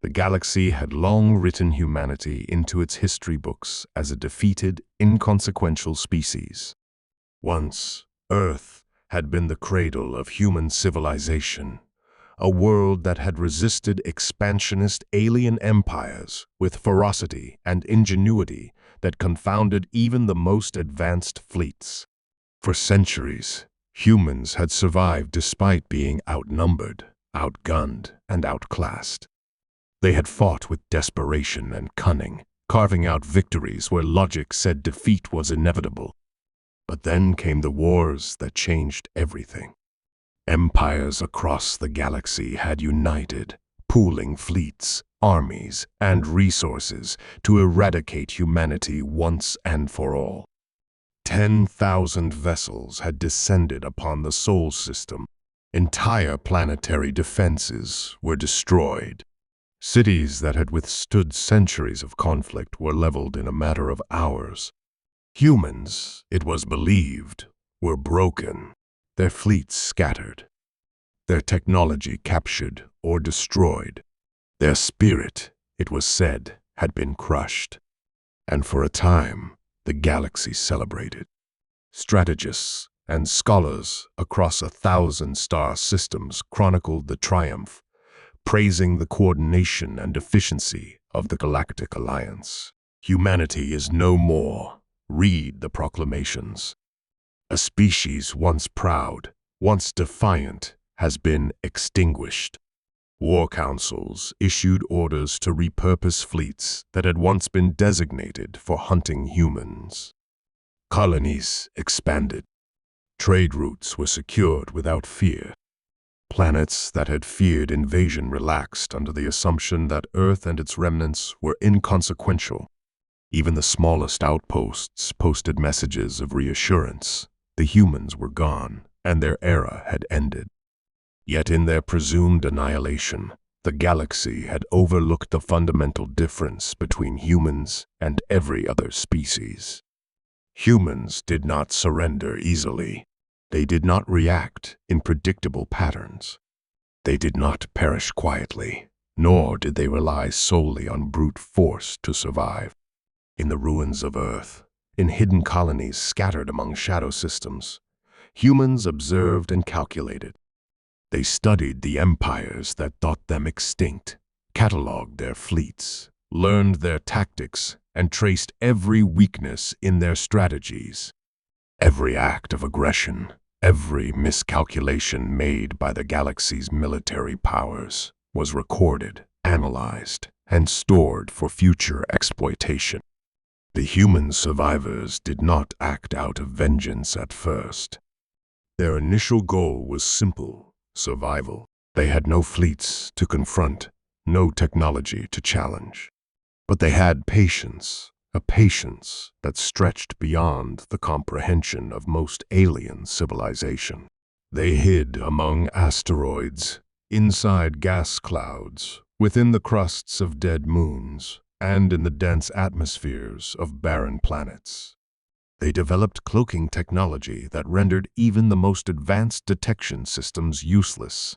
The galaxy had long written humanity into its history books as a defeated, inconsequential species. Once, Earth had been the cradle of human civilization, a world that had resisted expansionist alien empires with ferocity and ingenuity that confounded even the most advanced fleets. For centuries, humans had survived despite being outnumbered, outgunned, and outclassed. They had fought with desperation and cunning, carving out victories where logic said defeat was inevitable. But then came the wars that changed everything. Empires across the galaxy had united, pooling fleets, armies, and resources to eradicate humanity once and for all. 10,000 vessels had descended upon the Sol system. Entire planetary defenses were destroyed. Cities that had withstood centuries of conflict were leveled in a matter of hours. Humans, it was believed, were broken, their fleets scattered, their technology captured or destroyed. Their spirit, it was said, had been crushed. And for a time, the galaxy celebrated. Strategists and scholars across 1,000 star systems chronicled the triumph, praising the coordination and efficiency of the Galactic Alliance. Humanity is no more. Read the proclamations. A species once proud, once defiant, has been extinguished. War councils issued orders to repurpose fleets that had once been designated for hunting humans. Colonies expanded. Trade routes were secured without fear. Planets that had feared invasion relaxed under the assumption that Earth and its remnants were inconsequential. Even the smallest outposts posted messages of reassurance. The humans were gone, and their era had ended. Yet in their presumed annihilation, the galaxy had overlooked the fundamental difference between humans and every other species. Humans did not surrender easily. They did not react in predictable patterns. They did not perish quietly, nor did they rely solely on brute force to survive. In the ruins of Earth, in hidden colonies scattered among shadow systems, humans observed and calculated. They studied the empires that thought them extinct, cataloged their fleets, learned their tactics, and traced every weakness in their strategies. Every act of aggression, every miscalculation made by the galaxy's military powers was recorded, analyzed, and stored for future exploitation. The human survivors did not act out of vengeance at first. Their initial goal was simple: survival. They had no fleets to confront, no technology to challenge. But they had patience, a patience that stretched beyond the comprehension of most alien civilization. They hid among asteroids, inside gas clouds, within the crusts of dead moons, and in the dense atmospheres of barren planets. They developed cloaking technology that rendered even the most advanced detection systems useless.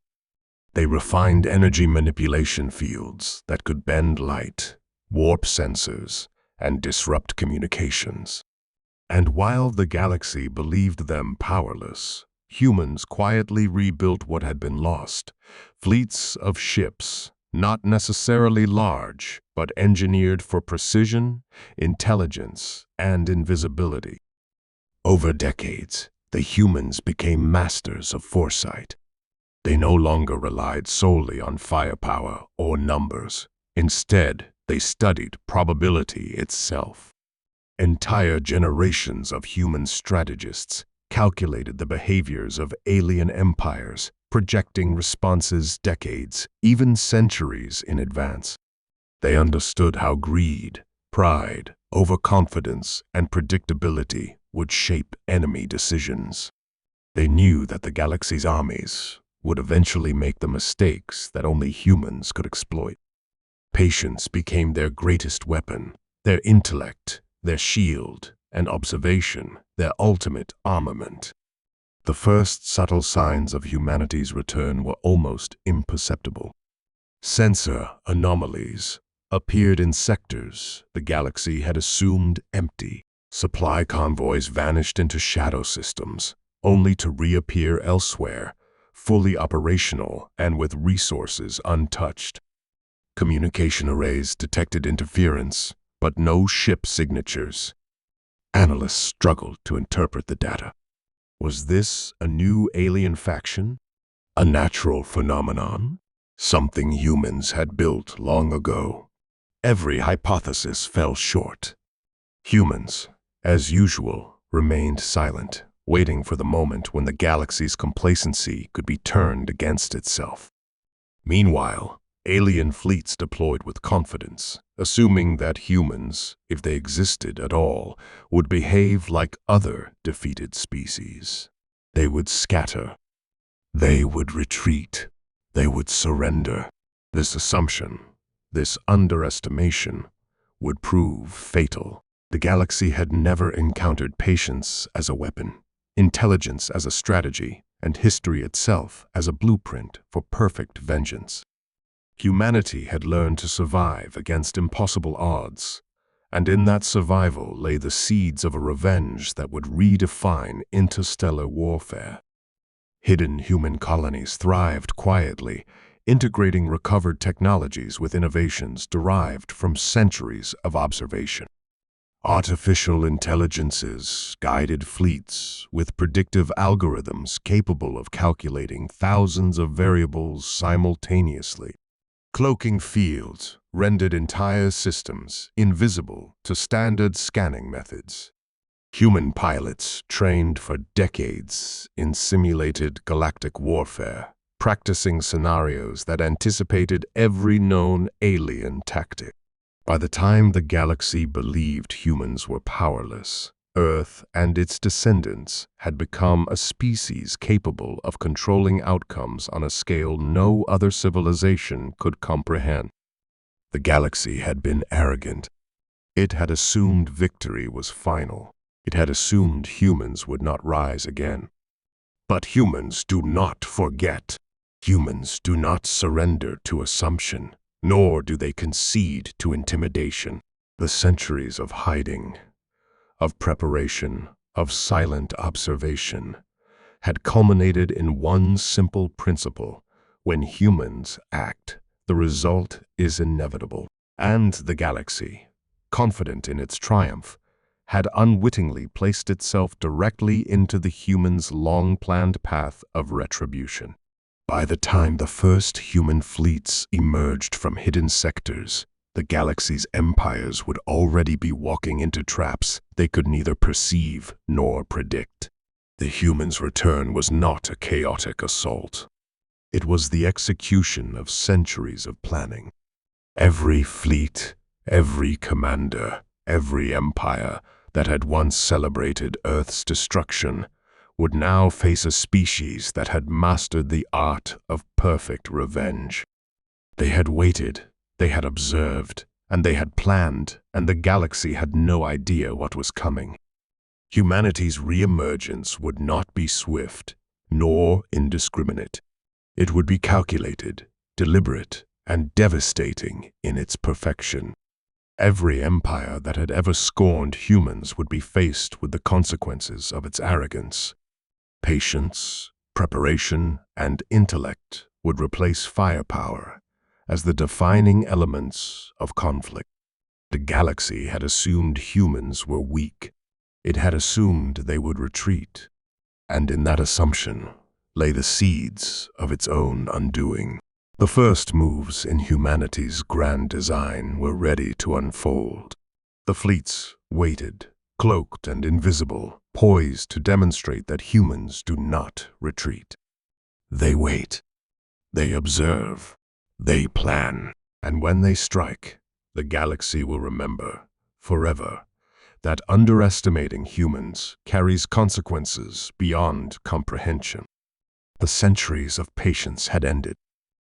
They refined energy manipulation fields that could bend light, warp sensors, and disrupt communications. And while the galaxy believed them powerless, humans quietly rebuilt what had been lost: fleets of ships, not necessarily large, but engineered for precision, intelligence, and invisibility. Over decades, the humans became masters of foresight. They no longer relied solely on firepower or numbers. Instead, they studied probability itself. Entire generations of human strategists calculated the behaviors of alien empires, projecting responses decades, even centuries in advance. They understood how greed, pride, overconfidence, and predictability would shape enemy decisions. They knew that the galaxy's armies would eventually make the mistakes that only humans could exploit. Patience became their greatest weapon, their intellect, their shield, and observation, their ultimate armament. The first subtle signs of humanity's return were almost imperceptible. Sensor anomalies appeared in sectors the galaxy had assumed empty. Supply convoys vanished into shadow systems, only to reappear elsewhere, fully operational and with resources untouched. Communication arrays detected interference, but no ship signatures. Analysts struggled to interpret the data. Was this a new alien faction? A natural phenomenon? Something humans had built long ago? Every hypothesis fell short. Humans, as usual, remained silent, waiting for the moment when the galaxy's complacency could be turned against itself. Meanwhile, alien fleets deployed with confidence, assuming that humans, if they existed at all, would behave like other defeated species. They would scatter. They would retreat. They would surrender. This assumption, this underestimation, would prove fatal. The galaxy had never encountered patience as a weapon, intelligence as a strategy, and history itself as a blueprint for perfect vengeance. Humanity had learned to survive against impossible odds, and in that survival lay the seeds of a revenge that would redefine interstellar warfare. Hidden human colonies thrived quietly, integrating recovered technologies with innovations derived from centuries of observation. Artificial intelligences guided fleets with predictive algorithms capable of calculating thousands of variables simultaneously. Cloaking fields rendered entire systems invisible to standard scanning methods. Human pilots trained for decades in simulated galactic warfare, practicing scenarios that anticipated every known alien tactic. By the time the galaxy believed humans were powerless, Earth and its descendants had become a species capable of controlling outcomes on a scale no other civilization could comprehend. The galaxy had been arrogant. It had assumed victory was final. It had assumed humans would not rise again. But humans do not forget. Humans do not surrender to assumption, nor do they concede to intimidation. The centuries of hiding, of preparation, of silent observation, had culminated in one simple principle: when humans act, the result is inevitable. And the galaxy, confident in its triumph, had unwittingly placed itself directly into the humans' long-planned path of retribution. By the time the first human fleets emerged from hidden sectors, the galaxy's empires would already be walking into traps they could neither perceive nor predict. The humans' return was not a chaotic assault. It was the execution of centuries of planning. Every fleet, every commander, every empire that had once celebrated Earth's destruction would now face a species that had mastered the art of perfect revenge. They had waited, they had observed, and they had planned, and the galaxy had no idea what was coming. Humanity's reemergence would not be swift, nor indiscriminate. It would be calculated, deliberate, and devastating in its perfection. Every empire that had ever scorned humans would be faced with the consequences of its arrogance. Patience, preparation, and intellect would replace firepower as the defining elements of conflict. The galaxy had assumed humans were weak. It had assumed they would retreat. And in that assumption lay the seeds of its own undoing. The first moves in humanity's grand design were ready to unfold. The fleets waited, cloaked and invisible, poised to demonstrate that humans do not retreat. They wait. They observe. They plan. And when they strike, the galaxy will remember, forever, that underestimating humans carries consequences beyond comprehension. The centuries of patience had ended.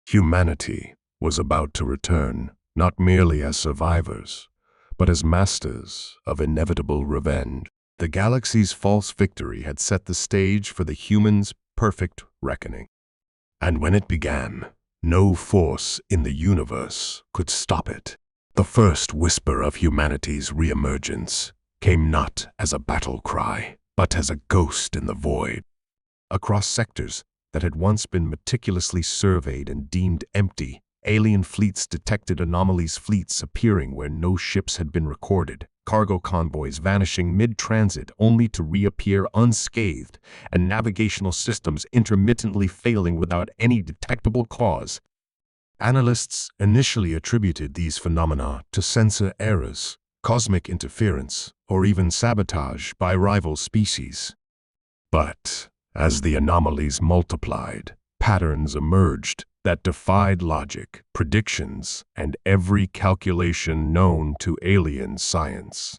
Humanity was about to return, not merely as survivors, but as masters of inevitable revenge. The galaxy's false victory had set the stage for the humans' perfect reckoning. And when it began, No force in the universe could stop it. The first whisper of humanity's reemergence came not as a battle cry, but as a ghost in the void. Across sectors that had once been meticulously surveyed and deemed empty, alien fleets detected anomalies, fleets appearing where no ships had been recorded, cargo convoys vanishing mid-transit only to reappear unscathed, and navigational systems intermittently failing without any detectable cause. Analysts initially attributed these phenomena to sensor errors, cosmic interference, or even sabotage by rival species. But as the anomalies multiplied, patterns emerged that defied logic, predictions, and every calculation known to alien science.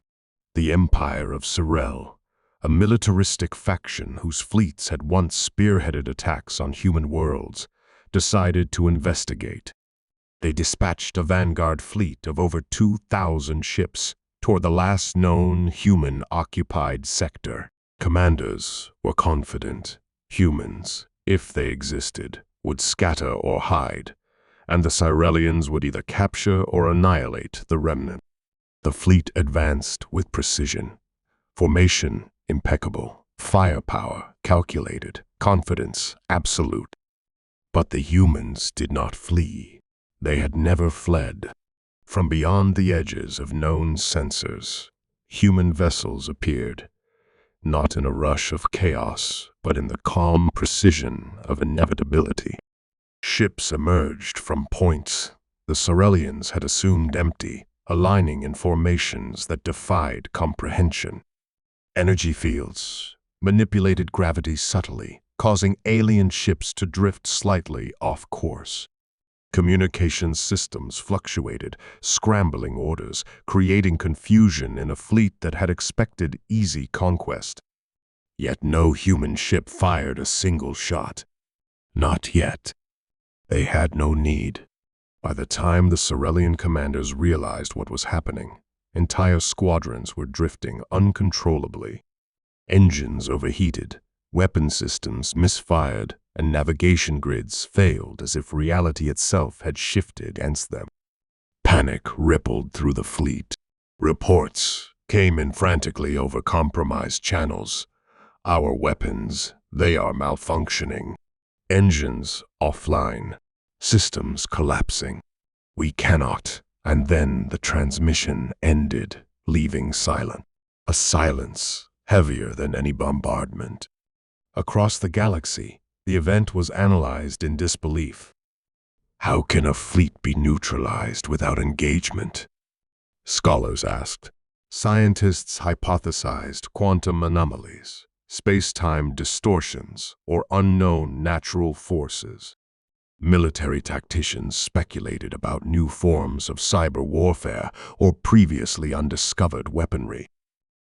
The Empire of Sorel, a militaristic faction whose fleets had once spearheaded attacks on human worlds, decided to investigate. They dispatched a vanguard fleet of over 2,000 ships toward the last known human-occupied sector. Commanders were confident humans, if they existed, would scatter or hide, and the Cyrelians would either capture or annihilate the remnant. The fleet advanced with precision, formation impeccable, firepower calculated, confidence absolute. But the humans did not flee. They had never fled. From beyond the edges of known sensors, human vessels appeared, not in a rush of chaos, but in the calm precision of inevitability. Ships emerged from points the Sorelians had assumed empty, aligning in formations that defied comprehension. Energy fields manipulated gravity subtly, causing alien ships to drift slightly off course. Communications systems fluctuated, scrambling orders, creating confusion in a fleet that had expected easy conquest. Yet no human ship fired a single shot. Not yet. They had no need. By the time the Sorelian commanders realized what was happening, entire squadrons were drifting uncontrollably. Engines overheated, weapon systems misfired, and navigation grids failed as if reality itself had shifted against them. Panic rippled through the fleet. Reports came in frantically over compromised channels. Our weapons, they are malfunctioning. Engines offline. Systems collapsing. We cannot. And then the transmission ended, leaving silent. A silence heavier than any bombardment. Across the galaxy, the event was analyzed in disbelief. How can a fleet be neutralized without engagement? Scholars asked. Scientists hypothesized quantum anomalies, space-time distortions, or unknown natural forces. Military tacticians speculated about new forms of cyber warfare or previously undiscovered weaponry.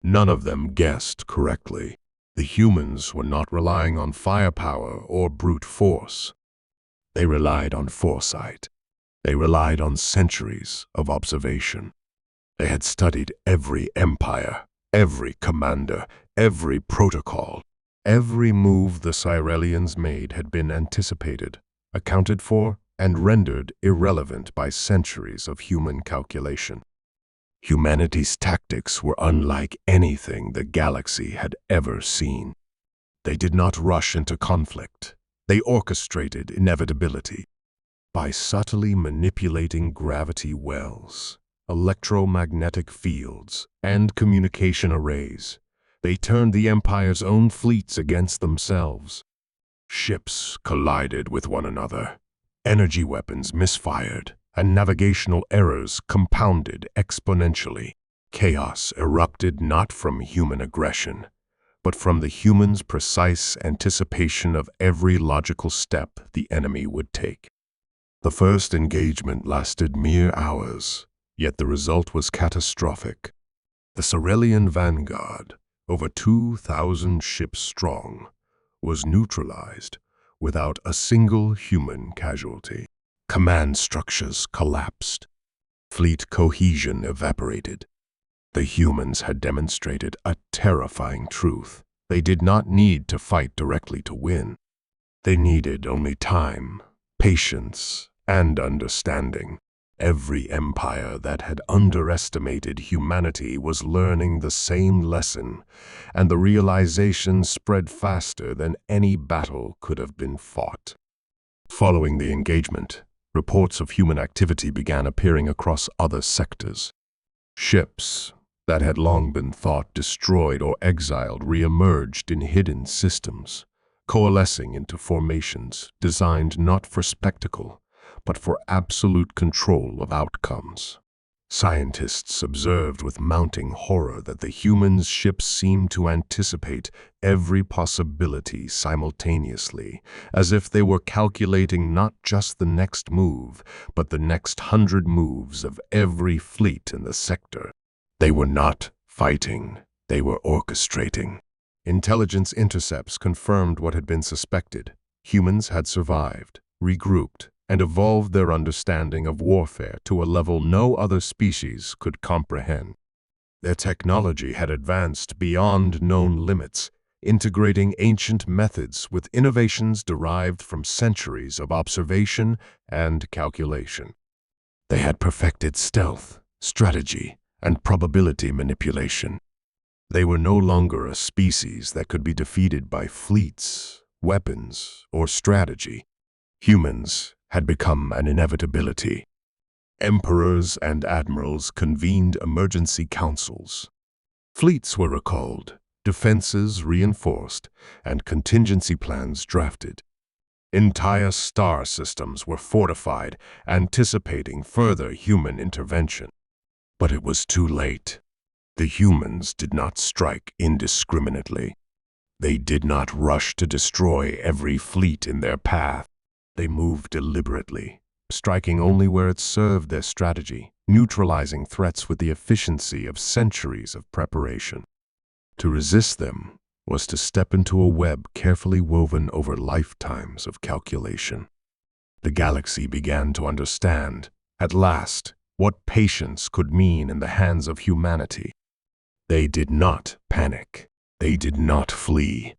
None of them guessed correctly. The humans were not relying on firepower or brute force. They relied on foresight. They relied on centuries of observation. They had studied every empire, every commander, every protocol. Every move the Cyrelians made had been anticipated, accounted for, and rendered irrelevant by centuries of human calculation. Humanity's tactics were unlike anything the galaxy had ever seen. They did not rush into conflict. They orchestrated inevitability. By subtly manipulating gravity wells, electromagnetic fields, and communication arrays, they turned the Empire's own fleets against themselves. Ships collided with one another. Energy weapons misfired, and navigational errors compounded exponentially. Chaos erupted not from human aggression, but from the humans' precise anticipation of every logical step the enemy would take. The first engagement lasted mere hours, yet the result was catastrophic. The Sorelian vanguard, over 2,000 ships strong, was neutralized without a single human casualty. Command structures collapsed. Fleet cohesion evaporated. The humans had demonstrated a terrifying truth. They did not need to fight directly to win. They needed only time, patience, and understanding. Every empire that had underestimated humanity was learning the same lesson, and the realization spread faster than any battle could have been fought. Following the engagement, reports of human activity began appearing across other sectors. Ships that had long been thought destroyed or exiled re-emerged in hidden systems, coalescing into formations designed not for spectacle, but for absolute control of outcomes. Scientists observed with mounting horror that the humans' ships seemed to anticipate every possibility simultaneously, as if they were calculating not just the next move, but the next 100 moves of every fleet in the sector. They were not fighting, they were orchestrating. Intelligence intercepts confirmed what had been suspected. Humans had survived, regrouped, and evolved their understanding of warfare to a level no other species could comprehend. Their technology had advanced beyond known limits, integrating ancient methods with innovations derived from centuries of observation and calculation. They had perfected stealth, strategy, and probability manipulation. They were no longer a species that could be defeated by fleets, weapons, or strategy. Humans had become an inevitability. Emperors and admirals convened emergency councils. Fleets were recalled, defenses reinforced, and contingency plans drafted. Entire star systems were fortified, anticipating further human intervention. But it was too late. The humans did not strike indiscriminately. They did not rush to destroy every fleet in their path. They moved deliberately, striking only where it served their strategy, neutralizing threats with the efficiency of centuries of preparation. To resist them was to step into a web carefully woven over lifetimes of calculation. The galaxy began to understand, at last, what patience could mean in the hands of humanity. They did not panic. They did not flee.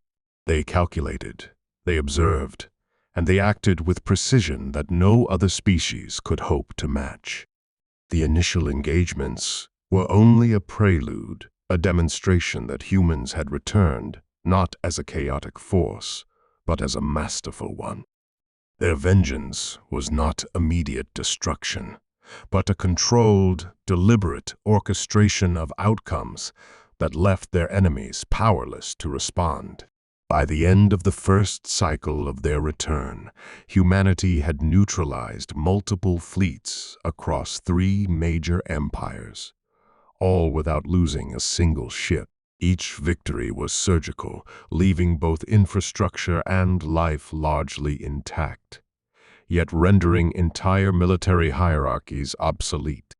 They calculated. They observed. And they acted with precision that no other species could hope to match. The initial engagements were only a prelude, a demonstration that humans had returned, not as a chaotic force, but as a masterful one. Their vengeance was not immediate destruction, but a controlled, deliberate orchestration of outcomes that left their enemies powerless to respond. By the end of the first cycle of their return, humanity had neutralized multiple fleets across 3 major empires, all without losing a single ship. Each victory was surgical, leaving both infrastructure and life largely intact, yet rendering entire military hierarchies obsolete.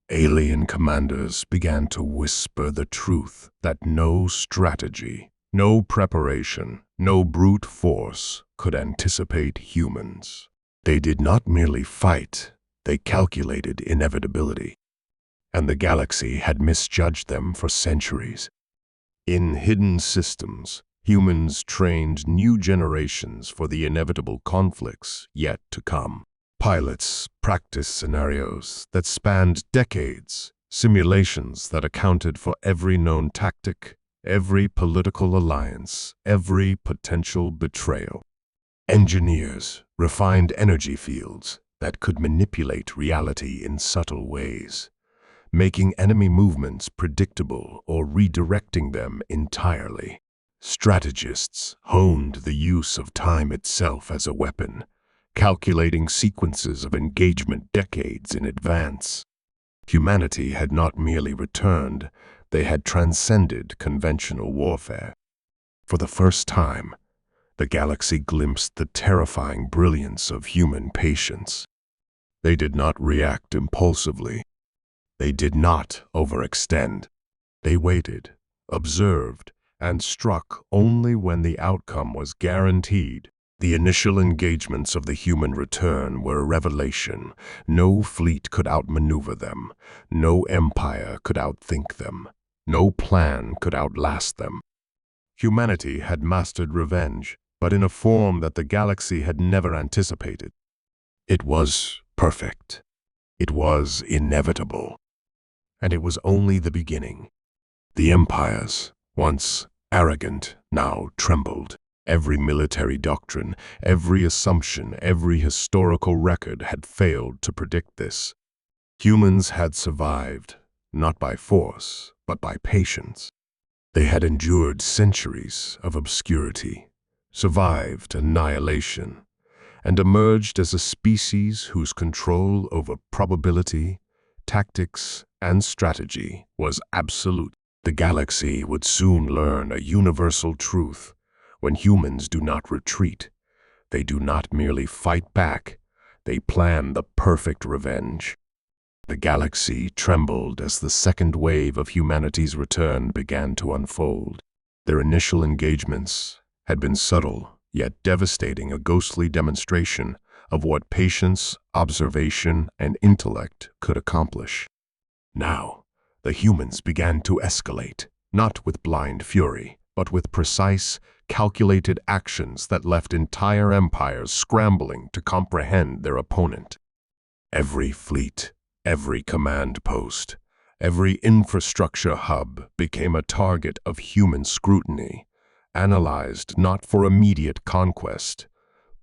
Alien commanders began to whisper the truth that no strategy, no preparation, no brute force could anticipate humans. They did not merely fight, they calculated inevitability. And the galaxy had misjudged them for centuries. In hidden systems, humans trained new generations for the inevitable conflicts yet to come. Pilots practiced scenarios that spanned decades, simulations that accounted for every known tactic, every political alliance, every potential betrayal. Engineers refined energy fields that could manipulate reality in subtle ways, making enemy movements predictable or redirecting them entirely. Strategists honed the use of time itself as a weapon, calculating sequences of engagement decades in advance. Humanity had not merely returned, they had transcended conventional warfare. For the first time, the galaxy glimpsed the terrifying brilliance of human patience. They did not react impulsively. They did not overextend. They waited, observed, and struck only when the outcome was guaranteed. The initial engagements of the human return were a revelation. No fleet could outmaneuver them. No empire could outthink them. No plan could outlast them. Humanity had mastered revenge, but in a form that the galaxy had never anticipated. It was perfect. It was inevitable. And it was only the beginning. The empires, once arrogant, now trembled. Every military doctrine, every assumption, every historical record had failed to predict this. Humans had survived, not by force, but by patience. They had endured centuries of obscurity, survived annihilation, and emerged as a species whose control over probability, tactics, and strategy was absolute. The galaxy would soon learn a universal truth. When humans do not retreat, they do not merely fight back, they plan the perfect revenge. The galaxy trembled as the second wave of humanity's return began to unfold. Their initial engagements had been subtle, yet devastating, a ghostly demonstration of what patience, observation, and intellect could accomplish. Now, the humans began to escalate, not with blind fury, but with precise, calculated actions that left entire empires scrambling to comprehend their opponent. Every fleet, every command post, every infrastructure hub became a target of human scrutiny, analyzed not for immediate conquest,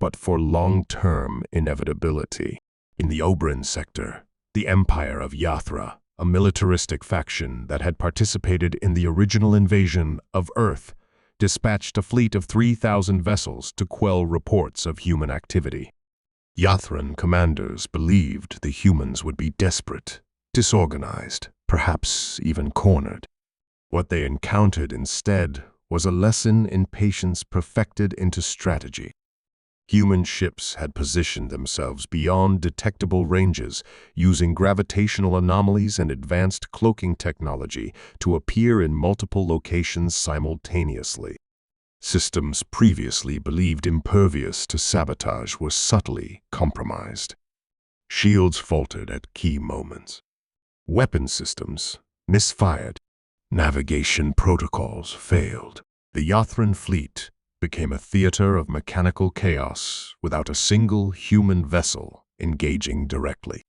but for long-term inevitability. In the Oberon sector, the Empire of Yathra, a militaristic faction that had participated in the original invasion of Earth, dispatched a fleet of 3,000 vessels to quell reports of human activity. Yathran commanders believed the humans would be desperate, disorganized, perhaps even cornered. What they encountered instead was a lesson in patience perfected into strategy. Human ships had positioned themselves beyond detectable ranges, using gravitational anomalies and advanced cloaking technology to appear in multiple locations simultaneously. Systems previously believed impervious to sabotage were subtly compromised. Shields faltered at key moments. Weapon systems misfired. Navigation protocols failed. The Yathran fleet became a theater of mechanical chaos without a single human vessel engaging directly.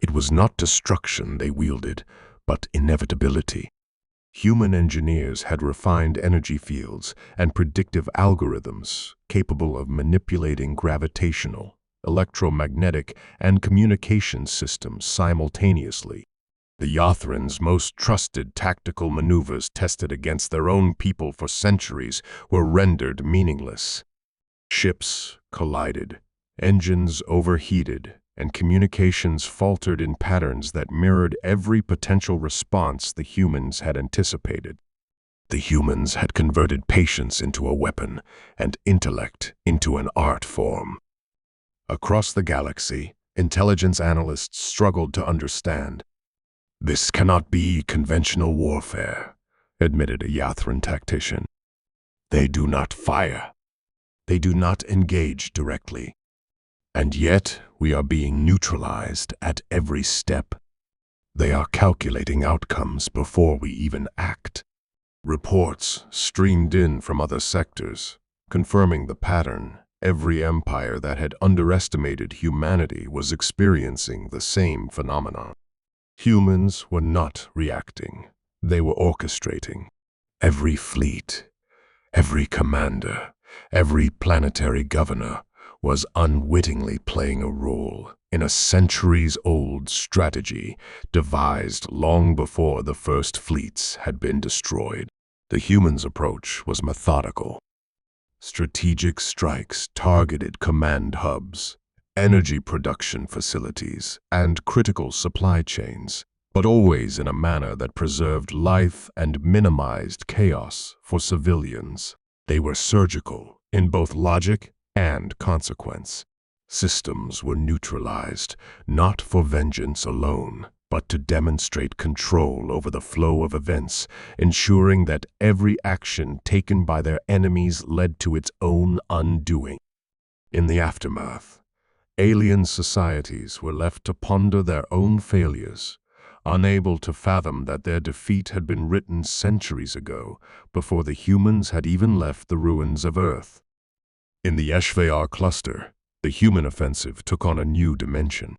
It was not destruction they wielded, but inevitability. Human engineers had refined energy fields and predictive algorithms capable of manipulating gravitational, electromagnetic, and communication systems simultaneously. The Yathrans' most trusted tactical maneuvers tested against their own people for centuries were rendered meaningless. Ships collided, engines overheated, and communications faltered in patterns that mirrored every potential response the humans had anticipated. The humans had converted patience into a weapon and intellect into an art form. Across the galaxy, intelligence analysts struggled to understand. "This cannot be conventional warfare," admitted a Yathran tactician. "They do not fire. They do not engage directly. And yet we are being neutralized at every step. They are calculating outcomes before we even act." Reports streamed in from other sectors, confirming the pattern. Every empire that had underestimated humanity was experiencing the same phenomenon. Humans were not reacting. They were orchestrating. Every fleet, every commander, every planetary governor was unwittingly playing a role in a centuries-old strategy devised long before the first fleets had been destroyed. The humans' approach was methodical. Strategic strikes targeted command hubs, energy production facilities, and critical supply chains, but always in a manner that preserved life and minimized chaos for civilians. They were surgical in both logic and consequence. Systems were neutralized, not for vengeance alone, but to demonstrate control over the flow of events, ensuring that every action taken by their enemies led to its own undoing. In the aftermath, alien societies were left to ponder their own failures, unable to fathom that their defeat had been written centuries ago, before the humans had even left the ruins of Earth. In the HFY cluster, The human offensive took on a new dimension.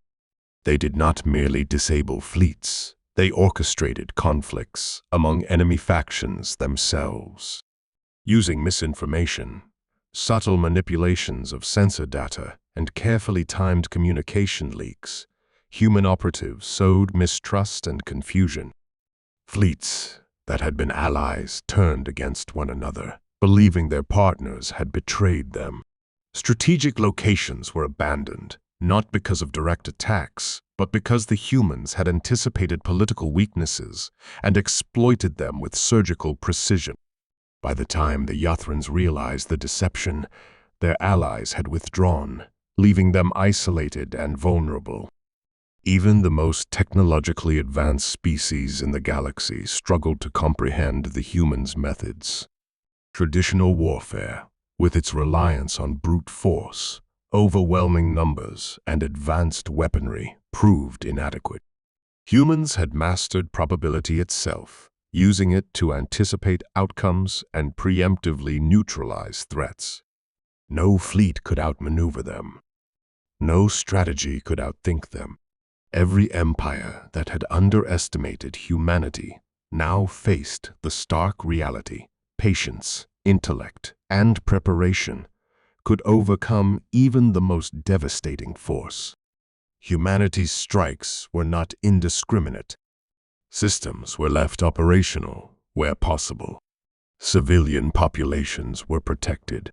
They did not merely disable fleets, they orchestrated conflicts among enemy factions themselves. Using misinformation, subtle manipulations of sensor data, and carefully timed communication leaks, human operatives sowed mistrust and confusion. Fleets that had been allies turned against one another, believing their partners had betrayed them. Strategic locations were abandoned, not because of direct attacks, but because the humans had anticipated political weaknesses and exploited them with surgical precision. By the time the Yathrans realized the deception, their allies had withdrawn, leaving them isolated and vulnerable. Even the most technologically advanced species in the galaxy struggled to comprehend the humans' methods. Traditional warfare, with its reliance on brute force, overwhelming numbers, and advanced weaponry, proved inadequate. Humans had mastered probability itself, using it to anticipate outcomes and preemptively neutralize threats. No fleet could outmaneuver them. No strategy could outthink them. Every empire that had underestimated humanity now faced the stark reality: patience, intellect, and preparation could overcome even the most devastating force. Humanity's strikes were not indiscriminate. Systems were left operational where possible. Civilian populations were protected.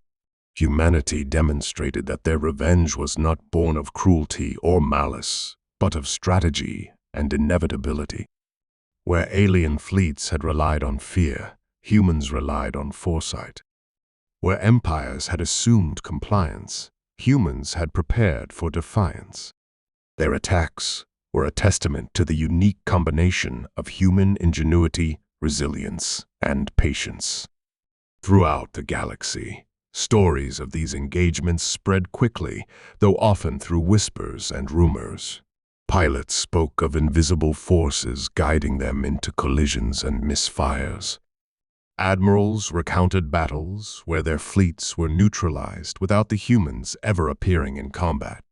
Humanity demonstrated that their revenge was not born of cruelty or malice, but of strategy and inevitability. Where alien fleets had relied on fear, humans relied on foresight. Where empires had assumed compliance, humans had prepared for defiance. Their attacks were a testament to the unique combination of human ingenuity, resilience, and patience. Throughout the galaxy, stories of these engagements spread quickly, though often through whispers and rumors. Pilots spoke of invisible forces guiding them into collisions and misfires. Admirals recounted battles where their fleets were neutralized without the humans ever appearing in combat.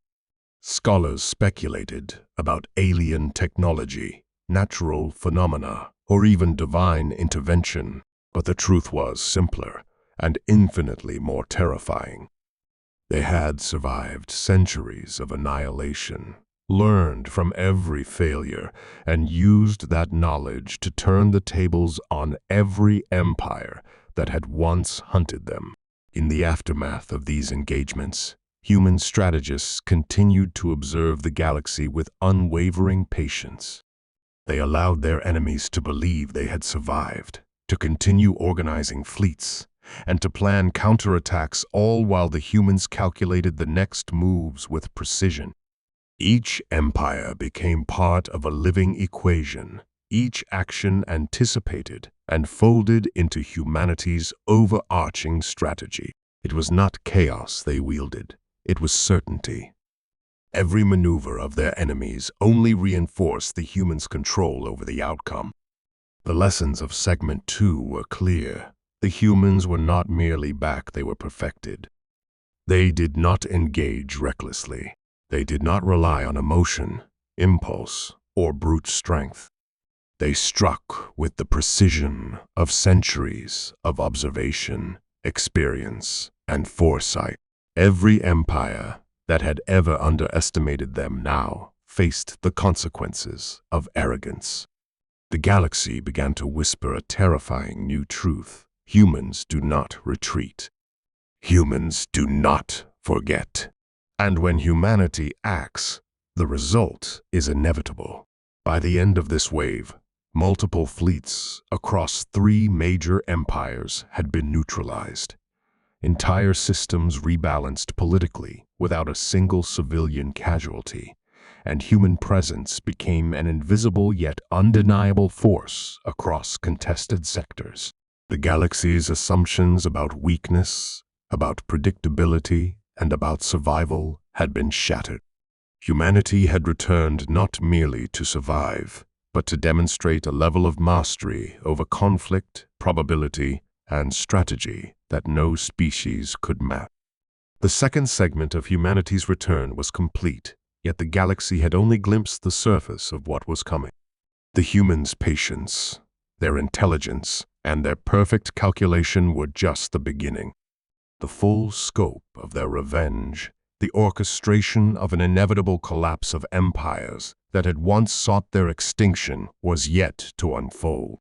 Scholars speculated about alien technology, natural phenomena, or even divine intervention, but the truth was simpler and infinitely more terrifying. They had survived centuries of annihilation, learned from every failure, and used that knowledge to turn the tables on every empire that had once hunted them. In the aftermath of these engagements, human strategists continued to observe the galaxy with unwavering patience. They allowed their enemies to believe they had survived, to continue organizing fleets, and to plan counterattacks, all while the humans calculated the next moves with precision. Each empire became part of a living equation, each action anticipated and folded into humanity's overarching strategy. It was not chaos they wielded, it was certainty. Every maneuver of their enemies only reinforced the humans' control over the outcome. The lessons of Segment 2 were clear. The humans were not merely back, they were perfected. They did not engage recklessly. They did not rely on emotion, impulse, or brute strength. They struck with the precision of centuries of observation, experience, and foresight. Every empire that had ever underestimated them now faced the consequences of arrogance. The galaxy began to whisper a terrifying new truth: humans do not retreat. Humans do not forget. And when humanity acts, the result is inevitable. By the end of this wave, multiple fleets across 3 major empires had been neutralized. Entire systems rebalanced politically without a single civilian casualty, and human presence became an invisible yet undeniable force across contested sectors. The galaxy's assumptions about weakness, about predictability, and about survival had been shattered. Humanity had returned not merely to survive, but to demonstrate a level of mastery over conflict, probability, and strategy that no species could match. The second segment of humanity's return was complete, yet the galaxy had only glimpsed the surface of what was coming. The humans' patience, their intelligence, and their perfect calculation were just the beginning. The full scope of their revenge, the orchestration of an inevitable collapse of empires that had once sought their extinction, was yet to unfold.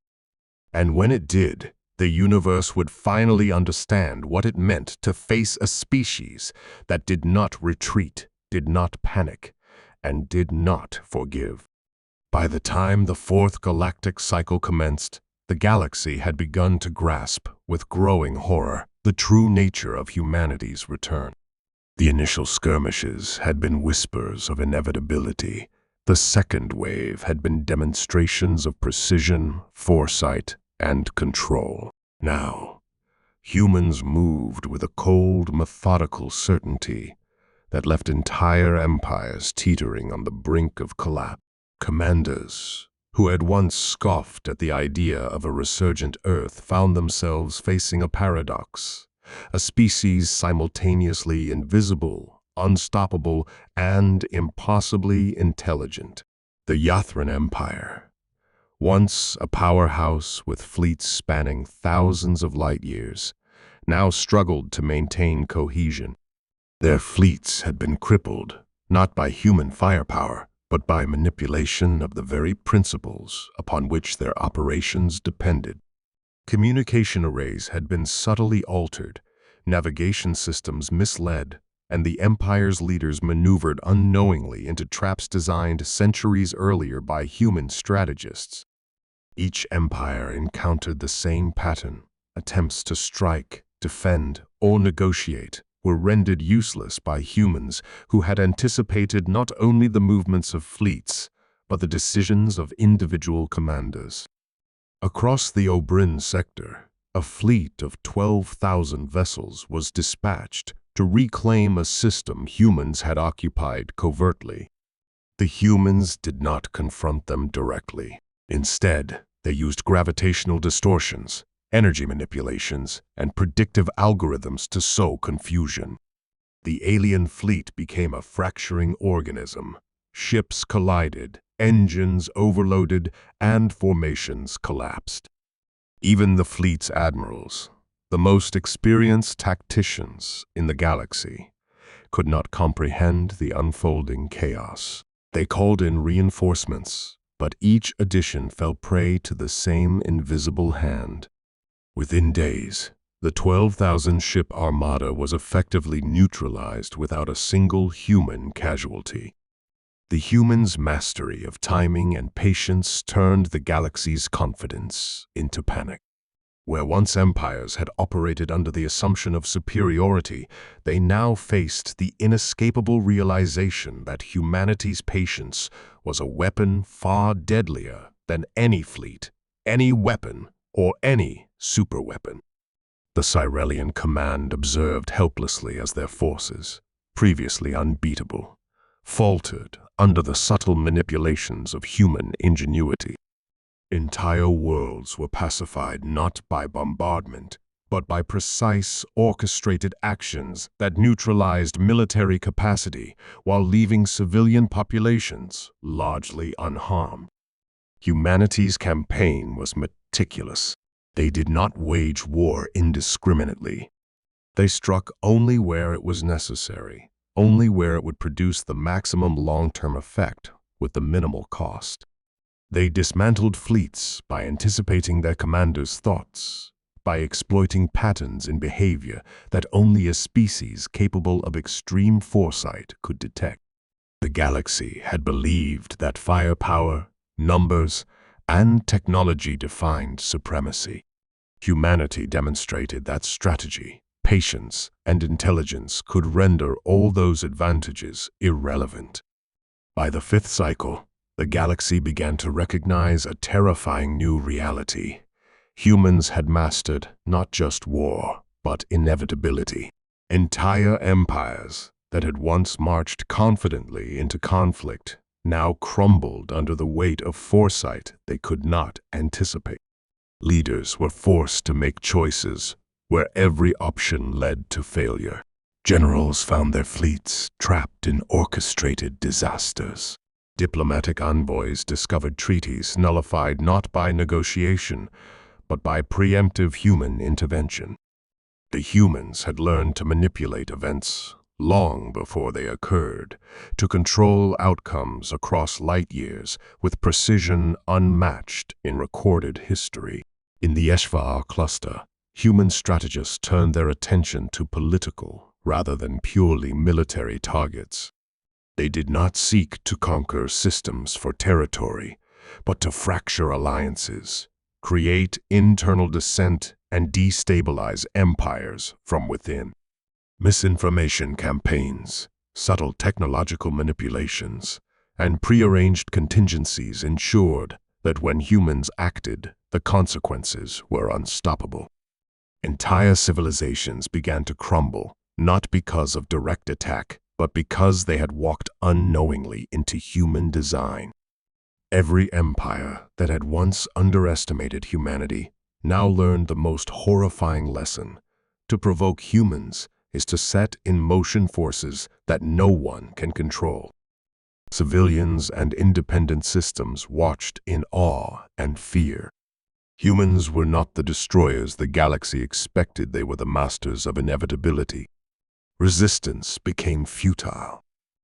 And when it did, the universe would finally understand what it meant to face a species that did not retreat, did not panic, and did not forgive. By the time the fourth galactic cycle commenced, the galaxy had begun to grasp, with growing horror, the true nature of humanity's return. The initial skirmishes had been whispers of inevitability. The second wave had been demonstrations of precision, foresight, and control. Now, humans moved with a cold, methodical certainty that left entire empires teetering on the brink of collapse. Commanders, who had once scoffed at the idea of a resurgent Earth, found themselves facing a paradox, a species simultaneously invisible, unstoppable, and impossibly intelligent. The Yathran Empire, once a powerhouse with fleets spanning thousands of light years, now struggled to maintain cohesion. Their fleets had been crippled, not by human firepower, but by manipulation of the very principles upon which their operations depended. Communication arrays had been subtly altered, navigation systems misled, and the empire's leaders maneuvered unknowingly into traps designed centuries earlier by human strategists. Each empire encountered the same pattern. Attempts to strike, defend, or negotiate were rendered useless by humans who had anticipated not only the movements of fleets, but the decisions of individual commanders. Across the Obrin sector, a fleet of 12,000 vessels was dispatched to reclaim a system humans had occupied covertly. The humans did not confront them directly. Instead, they used gravitational distortions, energy manipulations, and predictive algorithms to sow confusion. The alien fleet became a fracturing organism. Ships collided, engines overloaded, and formations collapsed. Even the fleet's admirals, the most experienced tacticians in the galaxy, could not comprehend the unfolding chaos. They called in reinforcements, but each addition fell prey to the same invisible hand. Within days, the 12,000-ship armada was effectively neutralized without a single human casualty. The humans' mastery of timing and patience turned the galaxy's confidence into panic. Where once empires had operated under the assumption of superiority, they now faced the inescapable realization that humanity's patience was a weapon far deadlier than any fleet, any weapon, or any superweapon. The Cyrelian command observed helplessly as their forces, previously unbeatable, faltered under the subtle manipulations of human ingenuity. Entire worlds were pacified not by bombardment, but by precise, orchestrated actions that neutralized military capacity while leaving civilian populations largely unharmed. Humanity's campaign was meticulous. They did not wage war indiscriminately. They struck only where it was necessary, only where it would produce the maximum long-term effect with the minimal cost. They dismantled fleets by anticipating their commanders' thoughts, by exploiting patterns in behavior that only a species capable of extreme foresight could detect. The galaxy had believed that firepower, numbers, and technology defined supremacy. Humanity demonstrated that strategy, patience, and intelligence could render all those advantages irrelevant. By the fifth cycle, the galaxy began to recognize a terrifying new reality. Humans had mastered not just war, but inevitability. Entire empires that had once marched confidently into conflict now crumbled under the weight of foresight they could not anticipate. Leaders were forced to make choices where every option led to failure. Generals found their fleets trapped in orchestrated disasters. Diplomatic envoys discovered treaties nullified not by negotiation, but by preemptive human intervention. The humans had learned to manipulate events long before they occurred, to control outcomes across light years with precision unmatched in recorded history. In the HFY cluster, human strategists turned their attention to political rather than purely military targets. They did not seek to conquer systems for territory, but to fracture alliances, create internal dissent, and destabilize empires from within. Misinformation campaigns, subtle technological manipulations, and prearranged contingencies ensured that when humans acted, the consequences were unstoppable. Entire civilizations began to crumble, not because of direct attack, but because they had walked unknowingly into human design. Every empire that had once underestimated humanity now learned the most horrifying lesson. To provoke humans is to set in motion forces that no one can control. Civilians and independent systems watched in awe and fear. Humans were not the destroyers the galaxy expected, they were the masters of inevitability. Resistance became futile.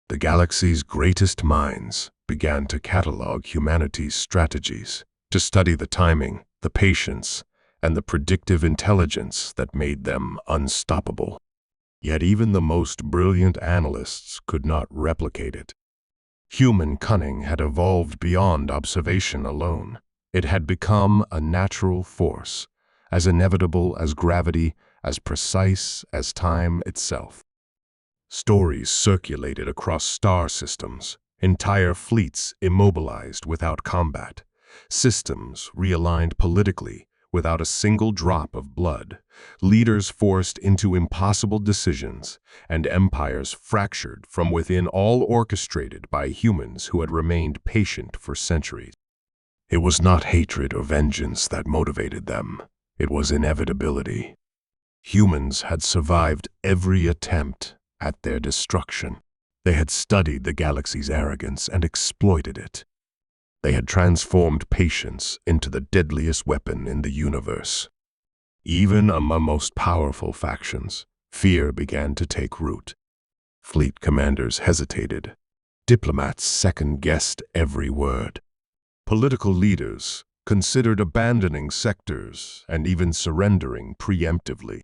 The galaxy's greatest minds began to catalog humanity's strategies, to study the timing, the patience, and the predictive intelligence that made them unstoppable. Yet even the most brilliant analysts could not replicate it. Human cunning had evolved beyond observation alone. It had become a natural force, as inevitable as gravity, as precise as time itself. Stories circulated across star systems, entire fleets immobilized without combat, systems realigned politically without a single drop of blood, leaders forced into impossible decisions, and empires fractured from within, all orchestrated by humans who had remained patient for centuries. It was not hatred or vengeance that motivated them. It was inevitability. Humans had survived every attempt at their destruction. They had studied the galaxy's arrogance and exploited it. They had transformed patience into the deadliest weapon in the universe. Even among most powerful factions, fear began to take root. Fleet commanders hesitated. Diplomats second-guessed every word. Political leaders considered abandoning sectors and even surrendering preemptively.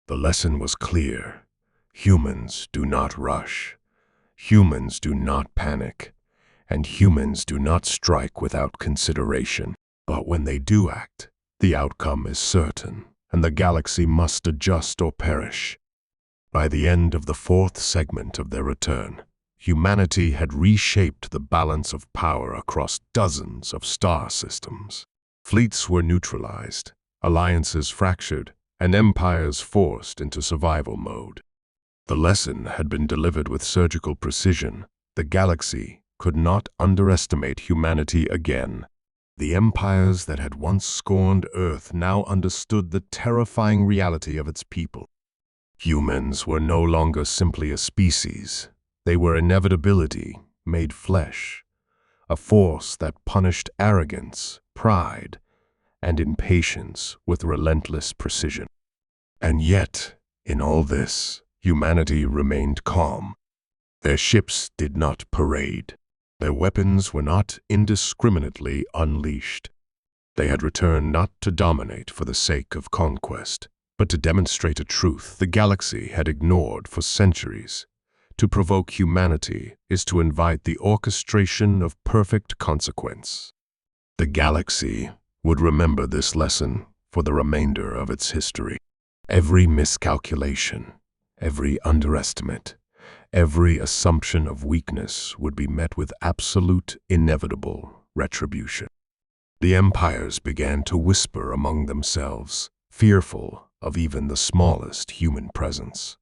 The lesson was clear. Humans do not rush. Humans do not panic. And humans do not strike without consideration. But when they do act, the outcome is certain, and the galaxy must adjust or perish. By the end of the fourth segment of their return, humanity had reshaped the balance of power across dozens of star systems. Fleets were neutralized, alliances fractured, and empires forced into survival mode. The lesson had been delivered with surgical precision. The galaxy could not underestimate humanity again. The empires that had once scorned Earth now understood the terrifying reality of its people. Humans were no longer simply a species. They were inevitability made flesh, a force that punished arrogance, pride, and impatience with relentless precision. And yet, in all this, humanity remained calm. Their ships did not parade. Their weapons were not indiscriminately unleashed. They had returned not to dominate for the sake of conquest, but to demonstrate a truth the galaxy had ignored for centuries. To provoke humanity is to invite the orchestration of perfect consequence. The galaxy would remember this lesson for the remainder of its history. Every miscalculation, every underestimate, every assumption of weakness would be met with absolute, inevitable retribution. The empires began to whisper among themselves, fearful of even the smallest human presence.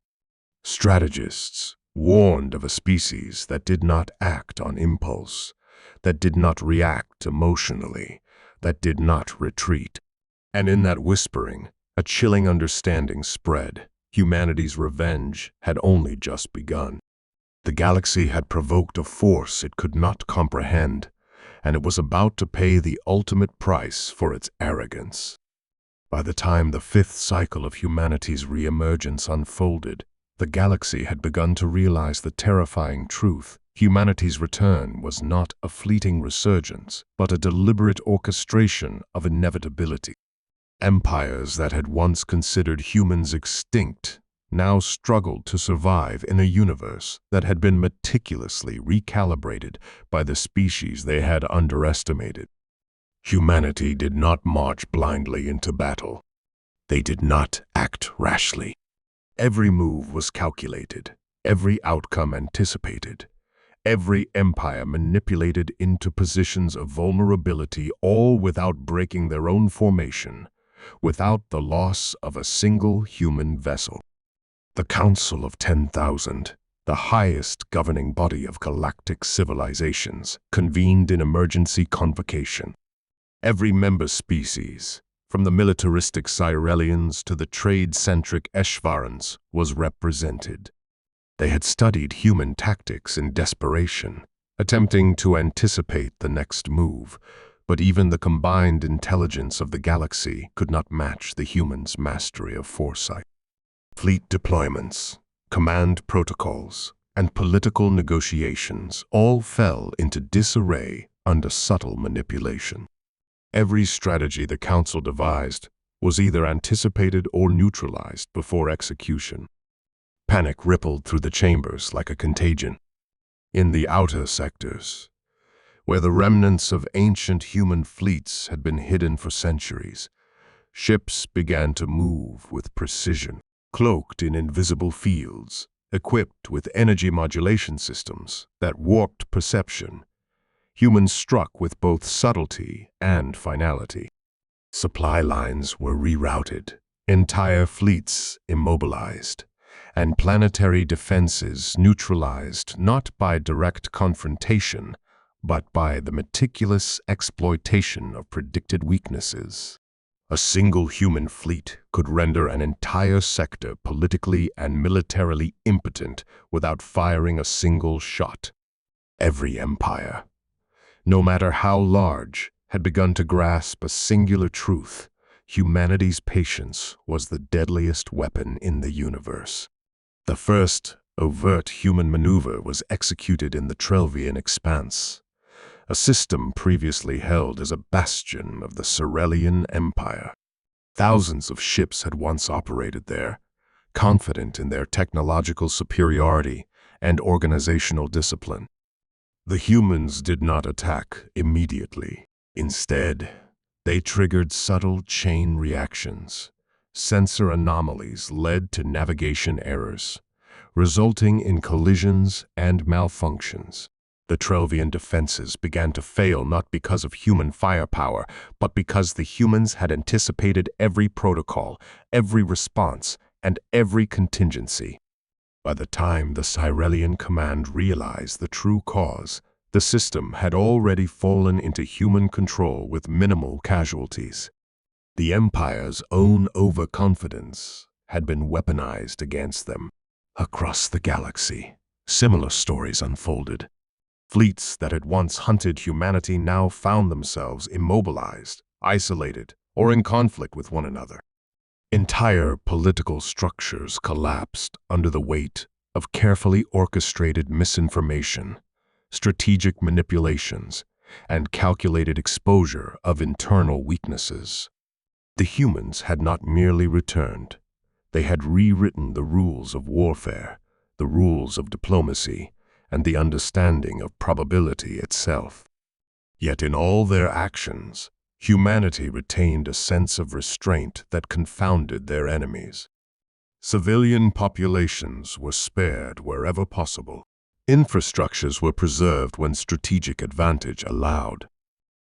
Strategists warned of a species that did not act on impulse, that did not react emotionally, that did not retreat. And in that whispering, a chilling understanding spread. Humanity's revenge had only just begun. The galaxy had provoked a force it could not comprehend, and it was about to pay the ultimate price for its arrogance. By the time the fifth cycle of humanity's reemergence unfolded, the galaxy had begun to realize the terrifying truth. Humanity's return was not a fleeting resurgence, but a deliberate orchestration of inevitability. Empires that had once considered humans extinct now struggled to survive in a universe that had been meticulously recalibrated by the species they had underestimated. Humanity did not march blindly into battle. They did not act rashly. Every move was calculated, every outcome anticipated, every empire manipulated into positions of vulnerability, all without breaking their own formation, without the loss of a single human vessel. The Council of 10,000, the highest governing body of galactic civilizations, convened in emergency convocation. Every member species, from the militaristic Cyrelians to the trade-centric HFYs, was represented. They had studied human tactics in desperation, attempting to anticipate the next move, but even the combined intelligence of the galaxy could not match the humans' mastery of foresight. Fleet deployments, command protocols, and political negotiations all fell into disarray under subtle manipulation. Every strategy the Council devised was either anticipated or neutralized before execution. Panic rippled through the chambers like a contagion. In the outer sectors, where the remnants of ancient human fleets had been hidden for centuries, ships began to move with precision, cloaked in invisible fields, equipped with energy modulation systems that warped perception. Humans struck with both subtlety and finality. Supply lines were rerouted, entire fleets immobilized, and planetary defenses neutralized not by direct confrontation, but by the meticulous exploitation of predicted weaknesses. A single human fleet could render an entire sector politically and militarily impotent without firing a single shot. Every empire, no matter how large, had begun to grasp a singular truth: humanity's patience was the deadliest weapon in the universe. The first overt human maneuver was executed in the Trelvian Expanse, a system previously held as a bastion of the Cyrelian Empire. Thousands of ships had once operated there, confident in their technological superiority and organizational discipline. The humans did not attack immediately. Instead, they triggered subtle chain reactions. Sensor anomalies led to navigation errors, resulting in collisions and malfunctions. The Trelvian defenses began to fail not because of human firepower, but because the humans had anticipated every protocol, every response, and every contingency. By the time the Cyrelian command realized the true cause, the system had already fallen into human control with minimal casualties. The Empire's own overconfidence had been weaponized against them. Across the galaxy, similar stories unfolded. Fleets that had once hunted humanity now found themselves immobilized, isolated, or in conflict with one another. Entire political structures collapsed under the weight of carefully orchestrated misinformation, strategic manipulations, and calculated exposure of internal weaknesses. The humans had not merely returned. They had rewritten the rules of warfare, the rules of diplomacy, and the understanding of probability itself. Yet in all their actions, humanity retained a sense of restraint that confounded their enemies. Civilian populations were spared wherever possible. Infrastructures were preserved when strategic advantage allowed.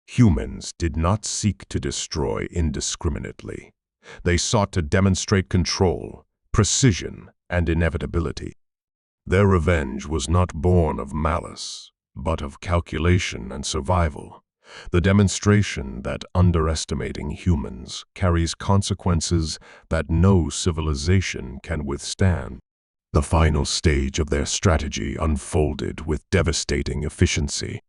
Humans did not seek to destroy indiscriminately. They sought to demonstrate control, precision, and inevitability. Their revenge was not born of malice, but of calculation and survival, the demonstration that underestimating humans carries consequences that no civilization can withstand. The final stage of their strategy unfolded with devastating efficiency.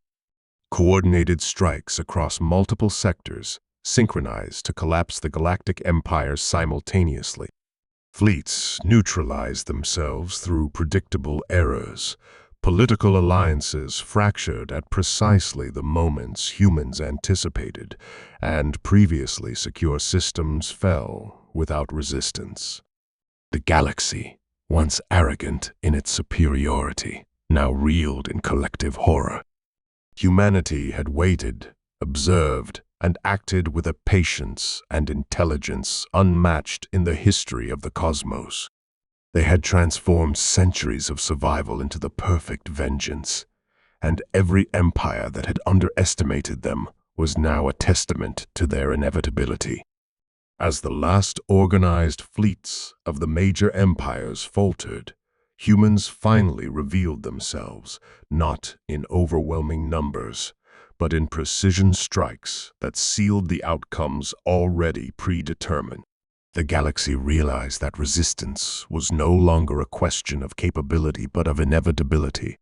Coordinated strikes across multiple sectors synchronized to collapse the Galactic Empire simultaneously. Fleets neutralized themselves through predictable errors. Political alliances fractured at precisely the moments humans anticipated, and previously secure systems fell without resistance. The galaxy, once arrogant in its superiority, now reeled in collective horror. Humanity had waited, observed, and acted with a patience and intelligence unmatched in the history of the cosmos. They had transformed centuries of survival into the perfect vengeance, and every empire that had underestimated them was now a testament to their inevitability. As the last organized fleets of the major empires faltered, humans finally revealed themselves, not in overwhelming numbers, but in precision strikes that sealed the outcomes already predetermined. The galaxy realized that resistance was no longer a question of capability but of inevitability.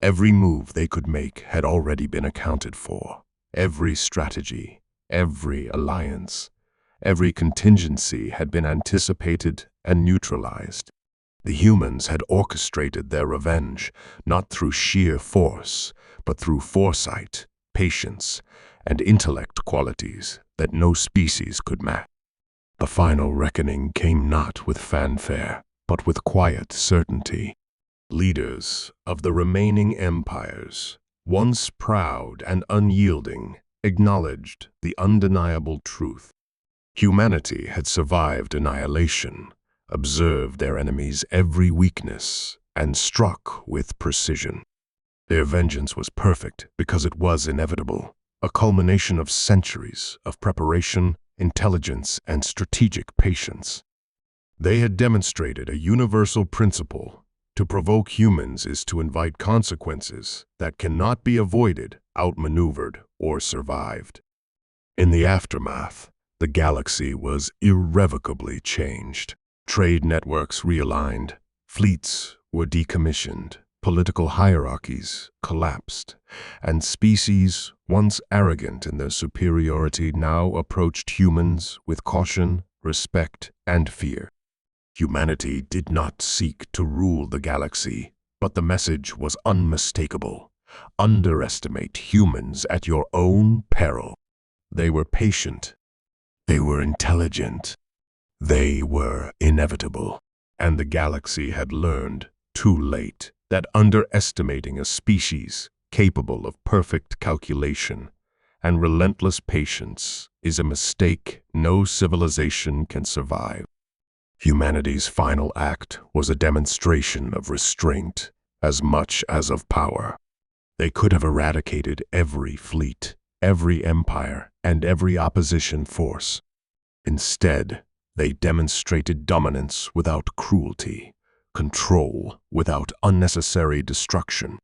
Every move they could make had already been accounted for. Every strategy, every alliance, every contingency had been anticipated and neutralized. The humans had orchestrated their revenge, not through sheer force, but through foresight, patience, and intellect qualities that no species could match. The final reckoning came not with fanfare, but with quiet certainty. Leaders of the remaining empires, once proud and unyielding, acknowledged the undeniable truth. Humanity had survived annihilation, observed their enemies' every weakness, and struck with precision. Their vengeance was perfect because it was inevitable, a culmination of centuries of preparation, intelligence, and strategic patience. They had demonstrated a universal principle: to provoke humans is to invite consequences that cannot be avoided, outmaneuvered, or survived. In the aftermath, the galaxy was irrevocably changed. Trade networks realigned, fleets were decommissioned, political hierarchies collapsed, and species, once arrogant in their superiority, now approached humans with caution, respect, and fear. Humanity did not seek to rule the galaxy, but the message was unmistakable: underestimate humans at your own peril. They were patient, they were intelligent, they were inevitable, and the galaxy had learned, too late, that underestimating a species capable of perfect calculation and relentless patience is a mistake no civilization can survive. Humanity's final act was a demonstration of restraint as much as of power. They could have eradicated every fleet, every empire, and every opposition force. Instead, they demonstrated dominance without cruelty, control without unnecessary destruction.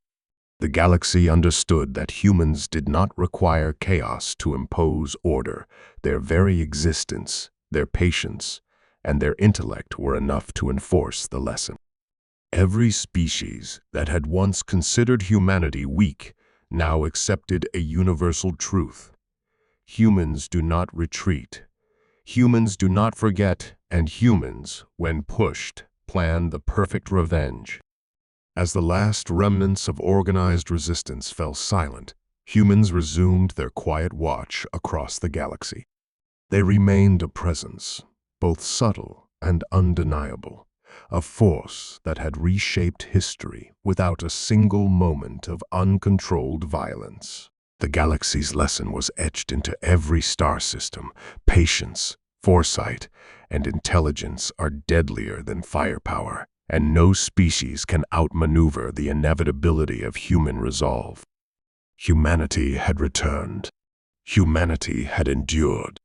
The galaxy understood that humans did not require chaos to impose order. Their very existence, their patience, and their intellect were enough to enforce the lesson. Every species that had once considered humanity weak now accepted a universal truth: humans do not retreat. Humans do not forget, and humans, when pushed, plan the perfect revenge. As the last remnants of organized resistance fell silent, humans resumed their quiet watch across the galaxy. They remained a presence, both subtle and undeniable, a force that had reshaped history without a single moment of uncontrolled violence. The galaxy's lesson was etched into every star system. Patience, foresight, and intelligence are deadlier than firepower, and no species can outmaneuver the inevitability of human resolve. Humanity had returned. Humanity had endured.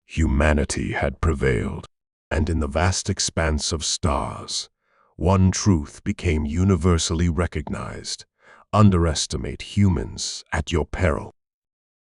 Humanity had prevailed. And in the vast expanse of stars, one truth became universally recognized: underestimate humans at your peril.